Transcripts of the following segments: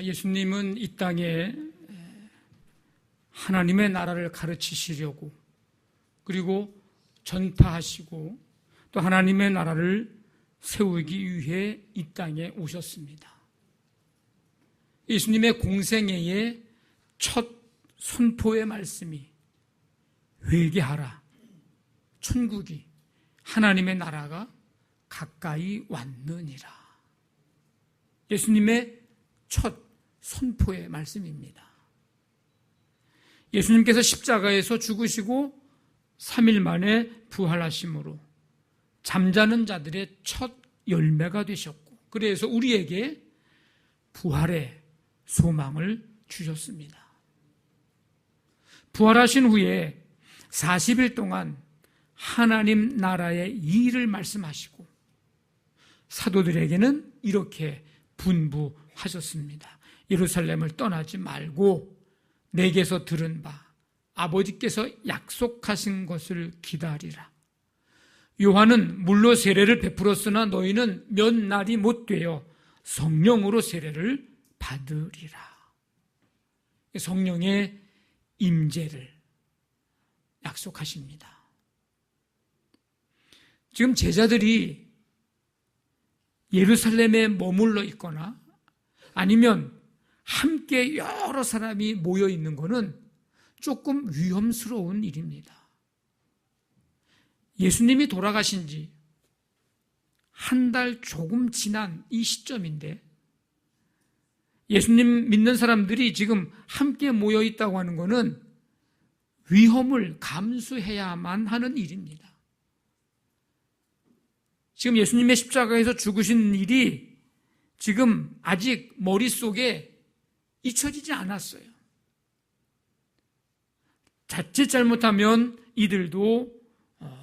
예수님은 이 땅에 하나님의 나라를 가르치시려고, 그리고 전파하시고 또 하나님의 나라를 세우기 위해 이 땅에 오셨습니다. 예수님의 공생애의 첫 선포의 말씀이 회개하라, 천국이, 하나님의 나라가 가까이 왔느니라. 예수님의 첫 선포의 말씀입니다. 예수님께서 십자가에서 죽으시고 3일 만에 부활하심으로 잠자는 자들의 첫 열매가 되셨고, 그래서 우리에게 부활의 소망을 주셨습니다. 부활하신 후에 40일 동안 하나님 나라의 일을 말씀하시고 사도들에게는 이렇게 분부하셨습니다. 예루살렘을 떠나지 말고 내게서 들은 바 아버지께서 약속하신 것을 기다리라. 요한은 물로 세례를 베풀었으나 너희는 몇 날이 못 되어 성령으로 세례를 받으리라. 성령의 임재를 약속하십니다. 지금 제자들이 예루살렘에 머물러 있거나 아니면 함께 여러 사람이 모여 있는 것은 조금 위험스러운 일입니다. 예수님이 돌아가신 지 한 달 조금 지난 이 시점인데 예수님 믿는 사람들이 지금 함께 모여 있다고 하는 것은 위험을 감수해야만 하는 일입니다. 지금 예수님의 십자가에서 죽으신 일이 지금 아직 머릿속에 잊혀지지 않았어요. 자칫 잘못하면 이들도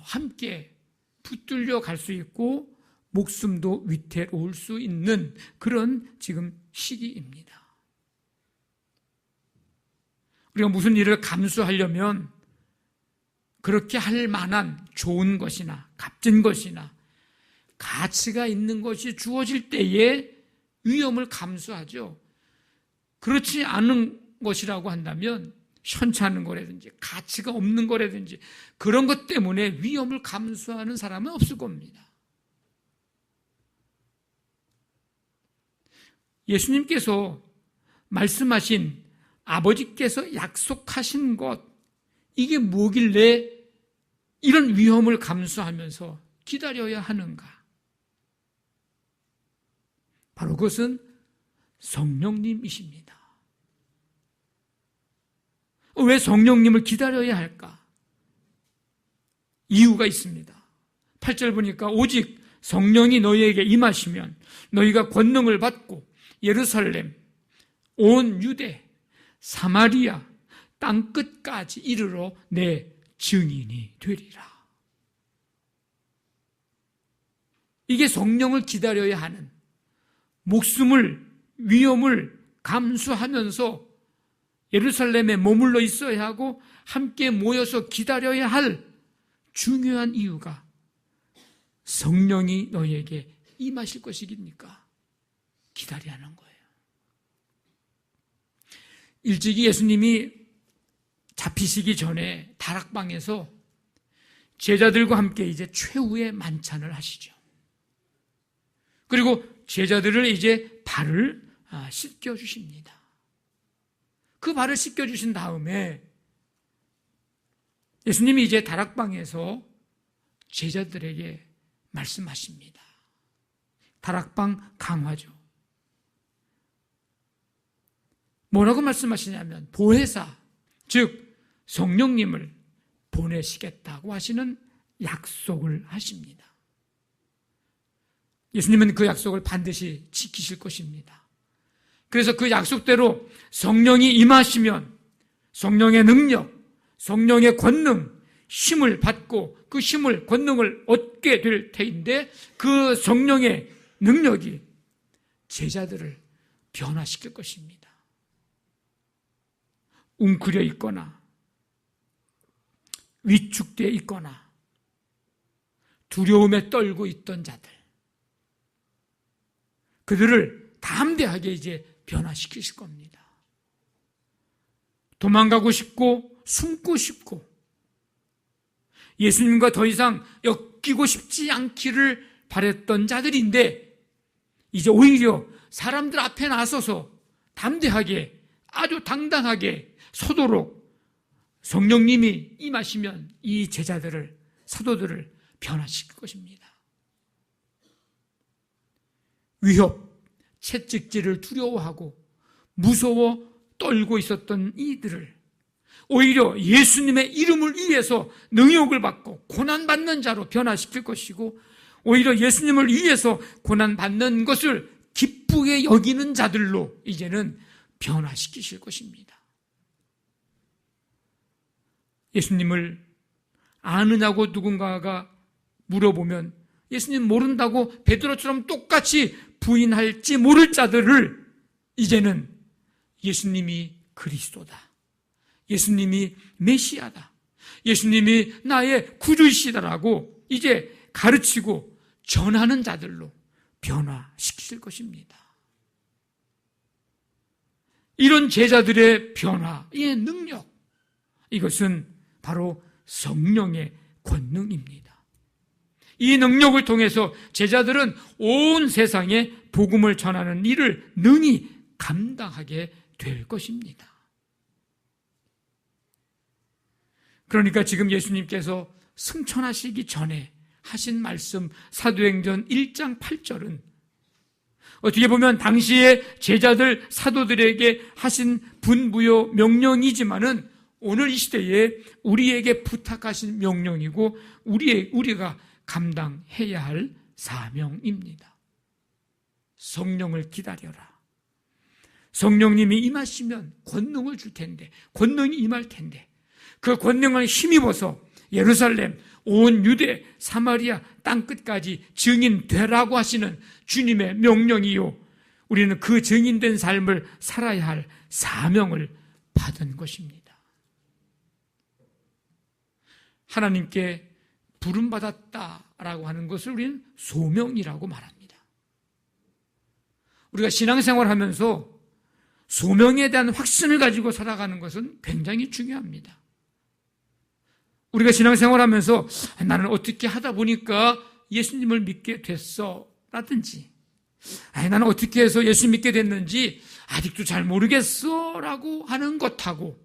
함께 붙들려 갈 수 있고 목숨도 위태로울 수 있는 그런 지금 시기입니다. 우리가 무슨 일을 감수하려면 그렇게 할 만한 좋은 것이나 값진 것이나 가치가 있는 것이 주어질 때에 위험을 감수하죠. 그렇지 않은 것이라고 한다면 현찮은 거라든지 가치가 없는 거라든지 그런 것 때문에 위험을 감수하는 사람은 없을 겁니다. 예수님께서 말씀하신 아버지께서 약속하신 것, 이게 뭐길래 이런 위험을 감수하면서 기다려야 하는가? 바로 그것은 성령님이십니다. 왜 성령님을 기다려야 할까? 이유가 있습니다. 8절 보니까 오직 성령이 너희에게 임하시면 너희가 권능을 받고 예루살렘, 온 유대, 사마리아, 땅끝까지 이르러 내 증인이 되리라. 이게 성령을 기다려야 하는, 목숨을, 위험을 감수하면서 예루살렘에 머물러 있어야 하고 함께 모여서 기다려야 할 중요한 이유가 성령이 너희에게 임하실 것이니까 기다려야 하는 거예요. 일찍이 예수님이 잡히시기 전에 다락방에서 제자들과 함께 이제 최후의 만찬을 하시죠. 그리고 제자들을 이제 발을 씻겨주십니다. 그 발을 씻겨주신 다음에 예수님이 이제 다락방에서 제자들에게 말씀하십니다. 다락방 강화죠. 뭐라고 말씀하시냐면 보혜사, 즉 성령님을 보내시겠다고 하시는 약속을 하십니다. 예수님은 그 약속을 반드시 지키실 것입니다. 그래서 그 약속대로 성령이 임하시면 성령의 능력, 성령의 권능, 힘을 받고 그 힘을, 권능을 얻게 될 테인데 그 성령의 능력이 제자들을 변화시킬 것입니다. 웅크려 있거나 위축되어 있거나 두려움에 떨고 있던 자들, 그들을 다 담대하게 이제 변화시키실 겁니다. 도망가고 싶고 숨고 싶고 예수님과 더 이상 엮이고 싶지 않기를 바랬던 자들인데 이제 오히려 사람들 앞에 나서서 담대하게 아주 당당하게 서도록 성령님이 임하시면 이 제자들을, 사도들을 변화시킬 것입니다. 위협, 채찍질을 두려워하고 무서워 떨고 있었던 이들을 오히려 예수님의 이름을 위해서 능욕을 받고 고난받는 자로 변화시킬 것이고 오히려 예수님을 위해서 고난받는 것을 기쁘게 여기는 자들로 이제는 변화시키실 것입니다. 예수님을 아느냐고 누군가가 물어보면 예수님 모른다고 베드로처럼 똑같이 부인할지 모를 자들을 이제는 예수님이 그리스도다, 예수님이 메시아다, 예수님이 나의 구주이시다라고 이제 가르치고 전하는 자들로 변화시킬 것입니다. 이런 제자들의 변화의 능력, 이것은 바로 성령의 권능입니다. 이 능력을 통해서 제자들은 온 세상에 복음을 전하는 일을 능히 감당하게 될 것입니다. 그러니까 지금 예수님께서 승천하시기 전에 하신 말씀 사도행전 1장 8절은 어떻게 보면 당시의 제자들 사도들에게 하신 분부요 명령이지만은 오늘 이 시대에 우리에게 부탁하신 명령이고 우리가 감당해야 할 사명입니다. 성령을 기다려라. 성령님이 임하시면 권능을 줄 텐데, 권능이 임할 텐데 그 권능을 힘입어서 예루살렘, 온 유대, 사마리아 땅끝까지 증인되라고 하시는 주님의 명령이요, 우리는 그 증인된 삶을 살아야 할 사명을 받은 것입니다. 하나님께 부름받았다라고 하는 것을 우리는 소명이라고 말합니다. 우리가 신앙생활하면서 소명에 대한 확신을 가지고 살아가는 것은 굉장히 중요합니다. 우리가 신앙생활하면서 나는 어떻게 하다 보니까 예수님을 믿게 됐어 라든지 나는 어떻게 해서 예수 믿게 됐는지 아직도 잘 모르겠어 라고 하는 것하고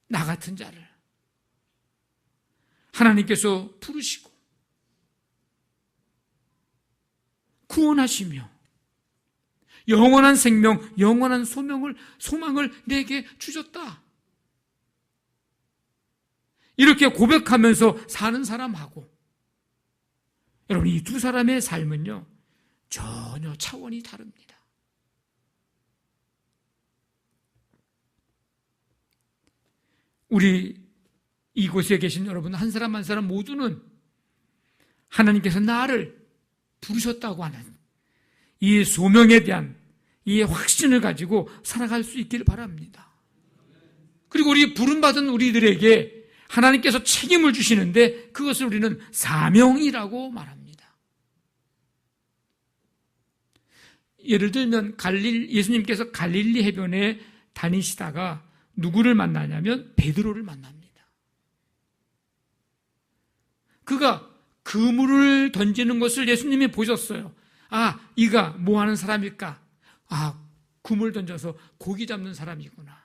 나 같은 자를 하나님께서 부르시고 구원하시며 영원한 생명, 영원한 소망을 내게 주셨다. 이렇게 고백하면서 사는 사람하고 여러분, 이 두 사람의 삶은요 전혀 차원이 다릅니다. 우리 이곳에 계신 여러분 한 사람 한 사람 모두는 하나님께서 나를 부르셨다고 하는 이 소명에 대한 이 확신을 가지고 살아갈 수 있기를 바랍니다. 그리고 우리 부름받은 우리들에게 하나님께서 책임을 주시는데 그것을 우리는 사명이라고 말합니다. 예를 들면 예수님께서 갈릴리 해변에 다니시다가 누구를 만나냐면 베드로를 만납니다. 그가 그물을 던지는 것을 예수님이 보셨어요. 이가 뭐 하는 사람일까? 그물 던져서 고기 잡는 사람이구나.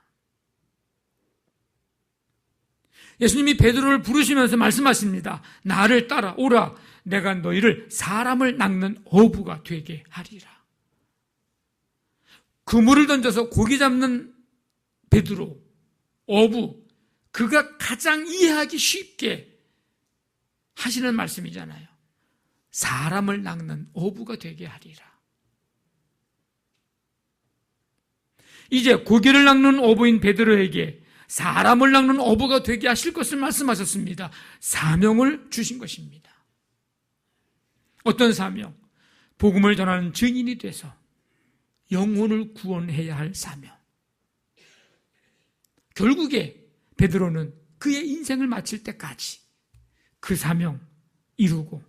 예수님이 베드로를 부르시면서 말씀하십니다. 나를 따라오라. 내가 너희를 사람을 낚는 어부가 되게 하리라. 그물을 던져서 고기 잡는 베드로, 어부, 그가 가장 이해하기 쉽게 하시는 말씀이잖아요. 사람을 낚는 어부가 되게 하리라. 이제 고기를 낚는 어부인 베드로에게 사람을 낚는 어부가 되게 하실 것을 말씀하셨습니다. 사명을 주신 것입니다. 어떤 사명? 복음을 전하는 증인이 돼서 영혼을 구원해야 할 사명. 결국에 베드로는 그의 인생을 마칠 때까지 그 사명 이루고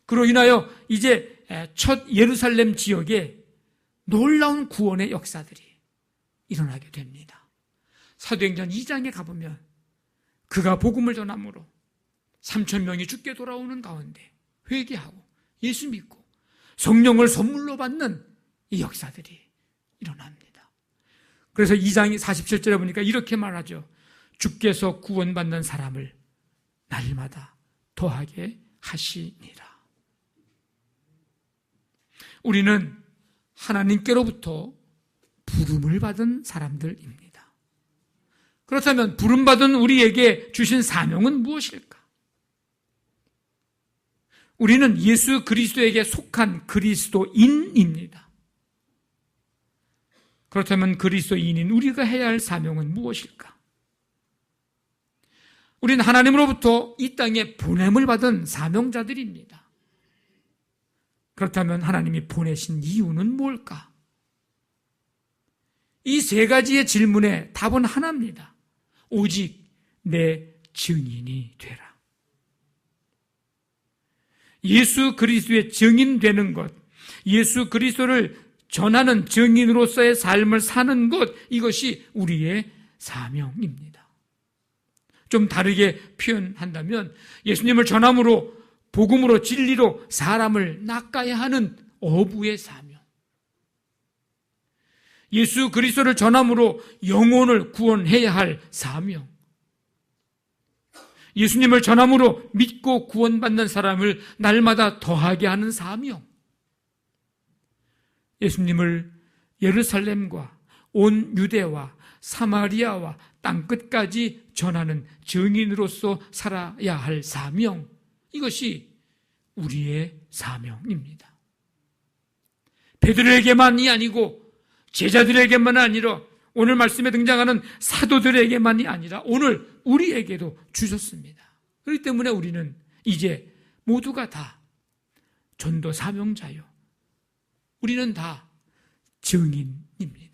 그로 인하여 이제 첫 예루살렘 지역에 놀라운 구원의 역사들이 일어나게 됩니다. 사도행전 2장에 가보면 그가 복음을 전함으로 3,000명이 죽게 돌아오는 가운데 회개하고 예수 믿고 성령을 선물로 받는 이 역사들이 일어납니다. 그래서 2장 47절에 보니까 이렇게 말하죠. 주께서 구원받는 사람을 날마다 더하게 하시니라. 우리는 하나님께로부터 부름을 받은 사람들입니다. 그렇다면 부름받은 우리에게 주신 사명은 무엇일까? 우리는 예수 그리스도에게 속한 그리스도인입니다. 그렇다면 그리스도인인 우리가 해야 할 사명은 무엇일까? 우리는 하나님으로부터 이 땅에 보냄을 받은 사명자들입니다. 그렇다면 하나님이 보내신 이유는 뭘까? 이 세 가지의 질문의 답은 하나입니다. 오직 내 증인이 되라. 예수 그리스도의 증인되는 것, 예수 그리스도를 전하는 증인으로서의 삶을 사는 것, 이것이 우리의 사명입니다. 좀 다르게 표현한다면 예수님을 전함으로 복음으로 진리로 사람을 낚아야 하는 어부의 사명, 예수 그리스도를 전함으로 영혼을 구원해야 할 사명, 예수님을 전함으로 믿고 구원받는 사람을 날마다 더하게 하는 사명, 예수님을 예루살렘과 온 유대와 사마리아와 땅끝까지 전하는 증인으로서 살아야 할 사명, 이것이 우리의 사명입니다. 베드로에게만이 아니고 제자들에게만 아니라 오늘 말씀에 등장하는 사도들에게만이 아니라 오늘 우리에게도 주셨습니다. 그렇기 때문에 우리는 이제 모두가 다 전도 사명자요, 우리는 다 증인입니다.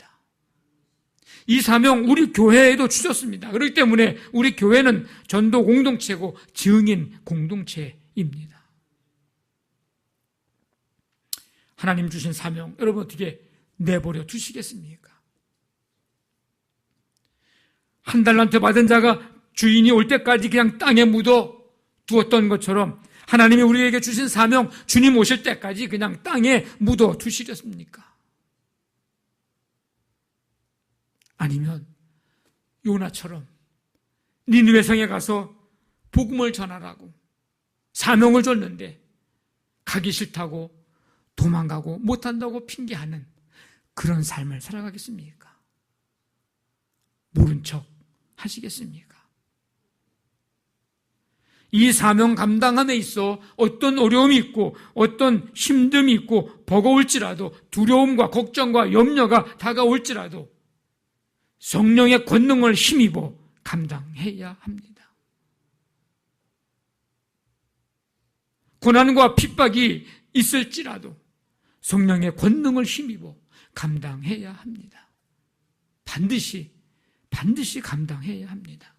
이 사명 우리 교회에도 주셨습니다. 그렇기 때문에 우리 교회는 전도 공동체고 증인 공동체입니다. 하나님 주신 사명 여러분 어떻게 내버려 두시겠습니까? 한 달란트 받은 자가 주인이 올 때까지 그냥 땅에 묻어 두었던 것처럼 하나님이 우리에게 주신 사명 주님 오실 때까지 그냥 땅에 묻어 두시겠습니까? 아니면 요나처럼 니느웨 성에 가서 복음을 전하라고 사명을 줬는데 가기 싫다고 도망가고 못한다고 핑계하는 그런 삶을 살아가겠습니까? 모른 척 하시겠습니까? 이 사명 감당함에 있어 어떤 어려움이 있고 어떤 힘듦이 있고 버거울지라도 두려움과 걱정과 염려가 다가올지라도 성령의 권능을 힘입어 감당해야 합니다. 고난과 핍박이 있을지라도 성령의 권능을 힘입어 감당해야 합니다. 반드시 감당해야 합니다.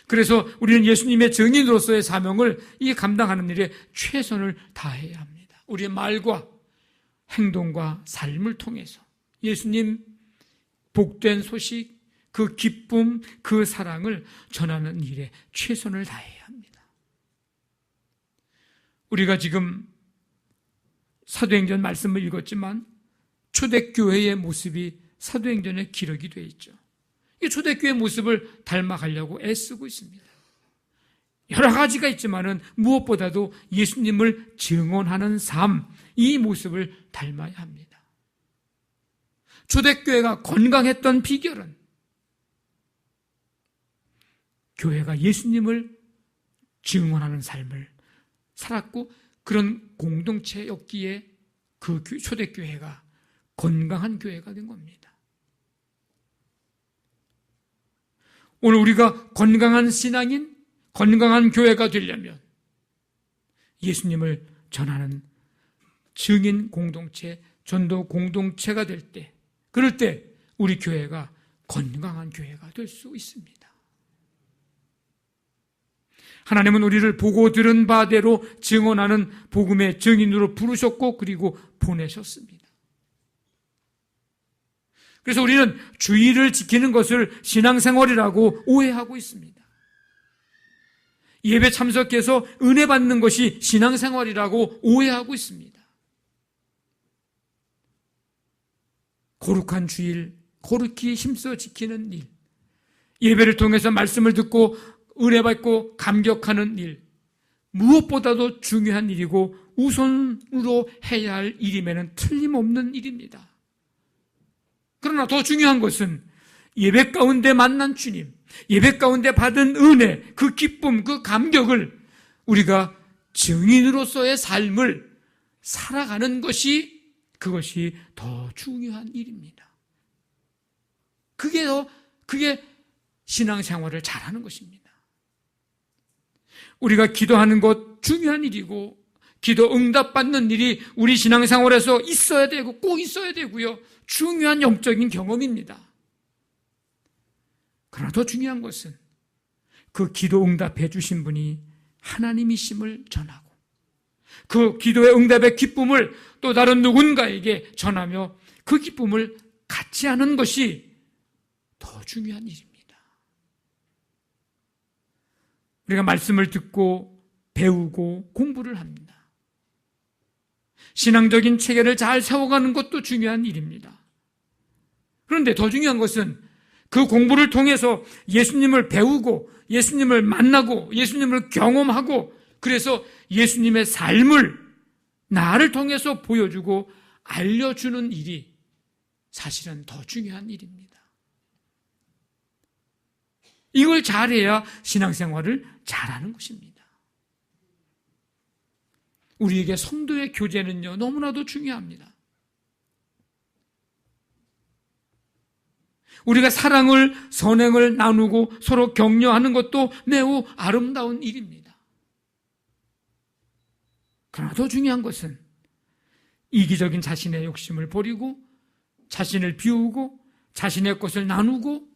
그래서 우리는 예수님의 증인으로서의 사명을 이 감당하는 일에 최선을 다해야 합니다. 우리의 말과 행동과 삶을 통해서 예수님 복된 소식, 그 기쁨, 그 사랑을 전하는 일에 최선을 다해야 합니다. 우리가 지금 사도행전 말씀을 읽었지만 초대교회의 모습이 사도행전에 기록이 되어 있죠. 이 초대교회의 모습을 닮아가려고 애쓰고 있습니다. 여러 가지가 있지만은 무엇보다도 예수님을 증언하는 삶, 이 모습을 닮아야 합니다. 초대교회가 건강했던 비결은 교회가 예수님을 증언하는 삶을 살았고 그런 공동체였기에 그 초대교회가 건강한 교회가 된 겁니다. 오늘 우리가 건강한 신앙인, 건강한 교회가 되려면 예수님을 전하는 증인 공동체, 전도 공동체가 될 때, 그럴 때 우리 교회가 건강한 교회가 될 수 있습니다. 하나님은 우리를 보고 들은 바대로 증언하는 복음의 증인으로 부르셨고 그리고 보내셨습니다. 그래서 우리는 주의를 지키는 것을 신앙생활이라고 오해하고 있습니다. 예배 참석해서 은혜 받는 것이 신앙생활이라고 오해하고 있습니다. 거룩한 주일, 거룩히 힘써 지키는 일, 예배를 통해서 말씀을 듣고 은혜 받고 감격하는 일, 무엇보다도 중요한 일이고 우선으로 해야 할 일임에는 틀림없는 일입니다. 그러나 더 중요한 것은 예배 가운데 만난 주님, 예배 가운데 받은 은혜, 그 기쁨, 그 감격을 우리가 증인으로서의 삶을 살아가는 것이, 그것이 더 중요한 일입니다. 그게 신앙생활을 잘하는 것입니다. 우리가 기도하는 것 중요한 일이고 기도 응답받는 일이 우리 신앙생활에서 있어야 되고 꼭 있어야 되고요. 중요한 영적인 경험입니다. 그러나 더 중요한 것은 그 기도 응답해 주신 분이 하나님이심을 전하고 그 기도의 응답의 기쁨을 또 다른 누군가에게 전하며 그 기쁨을 같이 하는 것이 더 중요한 일입니다. 우리가 말씀을 듣고 배우고 공부를 합니다. 신앙적인 체계를 잘 세워가는 것도 중요한 일입니다. 그런데 더 중요한 것은 그 공부를 통해서 예수님을 배우고 예수님을 만나고 예수님을 경험하고 그래서 예수님의 삶을 나를 통해서 보여주고 알려주는 일이 사실은 더 중요한 일입니다. 이걸 잘해야 신앙생활을 잘하는 것입니다. 우리에게 성도의 교제는요, 너무나도 중요합니다. 우리가 사랑을, 선행을 나누고 서로 격려하는 것도 매우 아름다운 일입니다. 그러나 더 중요한 것은 이기적인 자신의 욕심을 버리고 자신을 비우고 자신의 것을 나누고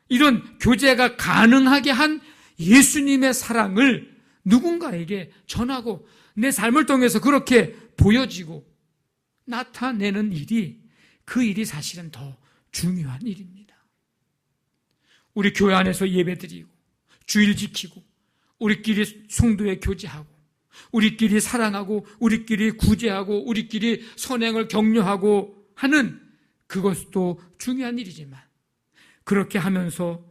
이런 교제가 가능하게 한 예수님의 사랑을 누군가에게 전하고 내 삶을 통해서 그렇게 보여지고 나타내는 일이 그 일이 사실은 더 중요한 일입니다. 우리 교회 안에서 예배드리고 주일 지키고 우리끼리 성도의 교제하고 우리끼리 사랑하고 우리끼리 구제하고 우리끼리 선행을 격려하고 하는 그것도 중요한 일이지만 그렇게 하면서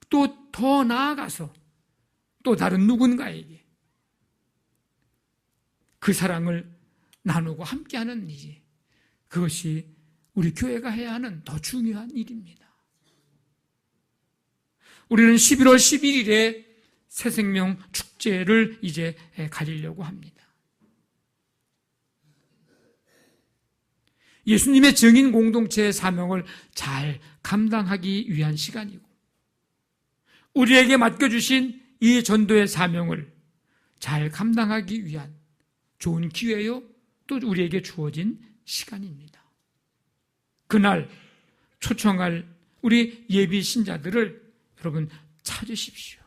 또 더 나아가서 또 다른 누군가에게 그 사랑을 나누고 함께하는 일이 그것이 우리 교회가 해야 하는 더 중요한 일입니다. 우리는 11월 11일에 새생명 축제를 이제 가지려고 합니다. 예수님의 증인 공동체의 사명을 잘 감당하기 위한 시간이고 우리에게 맡겨주신 이 전도의 사명을 잘 감당하기 위한 좋은 기회요 또 우리에게 주어진 시간입니다. 그날 초청할 우리 예비 신자들을 여러분 찾으십시오.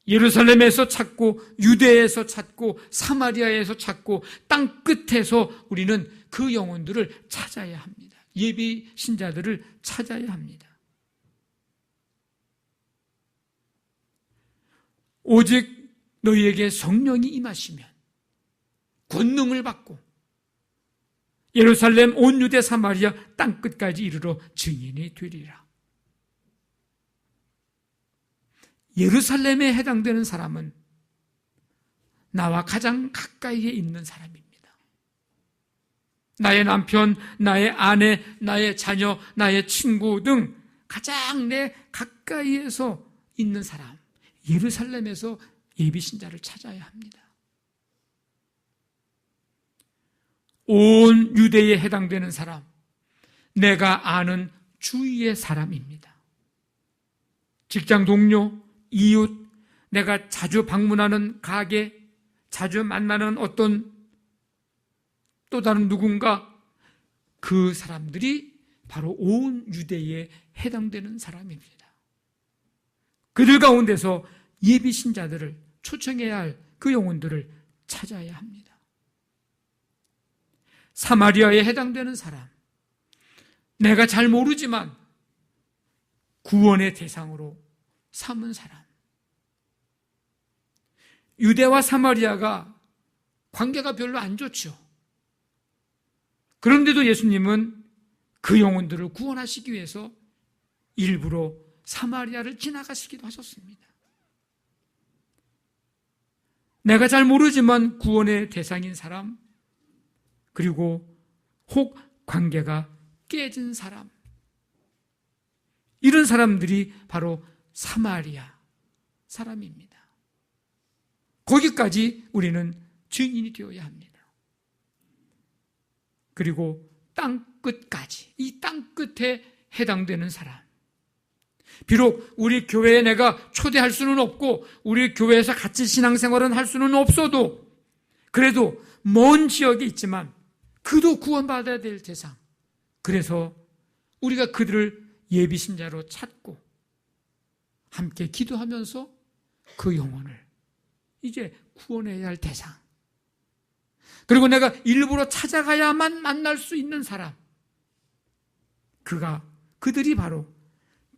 예루살렘에서 찾고 유대에서 찾고 사마리아에서 찾고 땅 끝에서 우리는 그 영혼들을 찾아야 합니다. 예비 신자들을 찾아야 합니다. 오직 너희에게 성령이 임하시면 권능을 받고 예루살렘 온 유대 사마리아 땅 끝까지 이르러 증인이 되리라. 예루살렘에 해당되는 사람은 나와 가장 가까이에 있는 사람입니다. 나의 남편, 나의 아내, 나의 자녀, 나의 친구 등 가장 내 가까이에서 있는 사람, 예루살렘에서 예비신자를 찾아야 합니다. 온 유대에 해당되는 사람, 내가 아는 주위의 사람입니다. 직장 동료, 이웃, 내가 자주 방문하는 가게, 자주 만나는 어떤 또 다른 누군가, 그 사람들이 바로 온 유대에 해당되는 사람입니다. 그들 가운데서 예비 신자들을 초청해야 할 그 영혼들을 찾아야 합니다. 사마리아에 해당되는 사람, 내가 잘 모르지만 구원의 대상으로 삼은 사람. 유대와 사마리아가 관계가 별로 안 좋죠. 그런데도 예수님은 그 영혼들을 구원하시기 위해서 일부러 사마리아를 지나가시기도 하셨습니다. 내가 잘 모르지만 구원의 대상인 사람, 그리고 혹 관계가 깨진 사람, 이런 사람들이 바로 사마리아 사람입니다. 거기까지 우리는 증인이 되어야 합니다. 그리고 땅끝까지, 이 땅끝에 해당되는 사람. 비록 우리 교회에 내가 초대할 수는 없고 우리 교회에서 같이 신앙생활은 할 수는 없어도 그래도 먼 지역에 있지만 그도 구원받아야 될 대상. 그래서 우리가 그들을 예비신자로 찾고 함께 기도하면서 그 영혼을 이제 구원해야 할 대상. 그리고 내가 일부러 찾아가야만 만날 수 있는 사람. 그들이 바로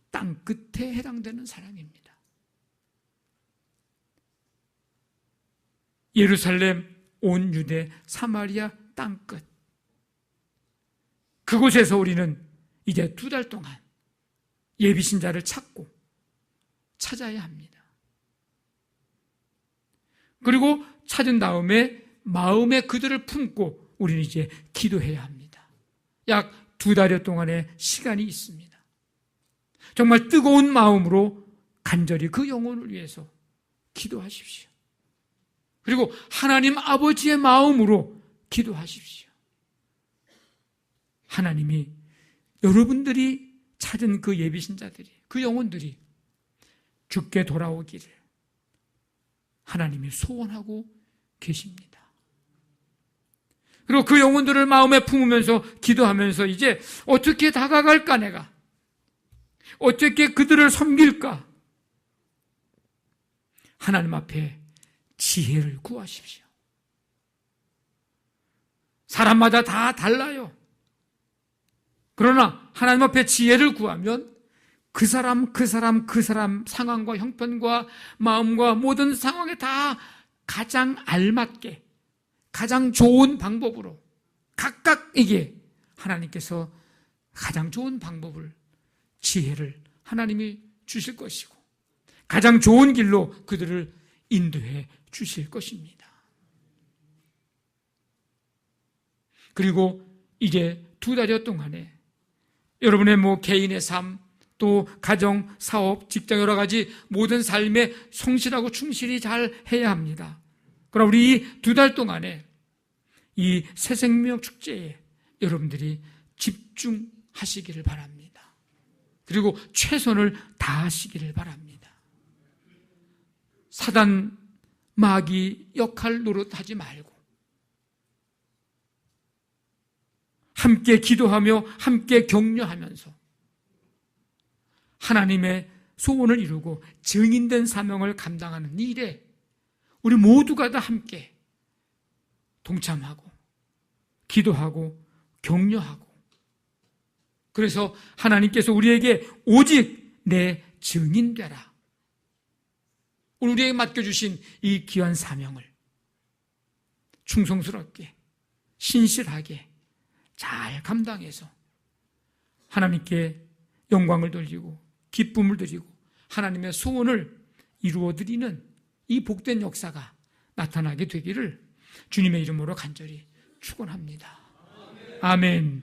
땅끝에 해당되는 사람입니다. 예루살렘, 온 유대, 사마리아 땅끝. 그곳에서 우리는 이제 2달 동안 예비신자를 찾아야 합니다. 그리고 찾은 다음에 마음에 그들을 품고 우리는 이제 기도해야 합니다. 약 2달여 동안의 시간이 있습니다. 정말 뜨거운 마음으로 간절히 그 영혼을 위해서 기도하십시오. 그리고 하나님 아버지의 마음으로 기도하십시오. 하나님이 여러분들이 찾은 그 예비신자들이, 그 영혼들이 죽게 돌아오기를 하나님이 소원하고 계십니다. 그리고 그 영혼들을 마음에 품으면서 기도하면서 이제 어떻게 다가갈까 내가? 어떻게 그들을 섬길까? 하나님 앞에 지혜를 구하십시오. 사람마다 다 달라요. 그러나 하나님 앞에 지혜를 구하면 그 사람 상황과 형편과 마음과 모든 상황에 다 가장 알맞게 가장 좋은 방법으로 각각에게 하나님께서 가장 좋은 방법을 지혜를 하나님이 주실 것이고 가장 좋은 길로 그들을 인도해 주실 것입니다. 그리고 이제 2달여 동안에 여러분의 개인의 삶, 또 가정, 사업, 직장 여러 가지 모든 삶에 성실하고 충실히 잘 해야 합니다. 그럼 우리 이 2달 동안에 이 새생명 축제에 여러분들이 집중하시기를 바랍니다. 그리고 최선을 다하시기를 바랍니다. 사단, 마귀 역할 노릇하지 말고 함께 기도하며 함께 격려하면서 하나님의 소원을 이루고 증인된 사명을 감당하는 일에 우리 모두가 다 함께 동참하고 기도하고 격려하고 그래서 하나님께서 우리에게 오직 내 증인 되라. 우리에게 맡겨주신 이 귀한 사명을 충성스럽게 신실하게 잘 감당해서 하나님께 영광을 돌리고 기쁨을 드리고 하나님의 소원을 이루어드리는 이 복된 역사가 나타나게 되기를 주님의 이름으로 간절히 축원합니다. 아멘.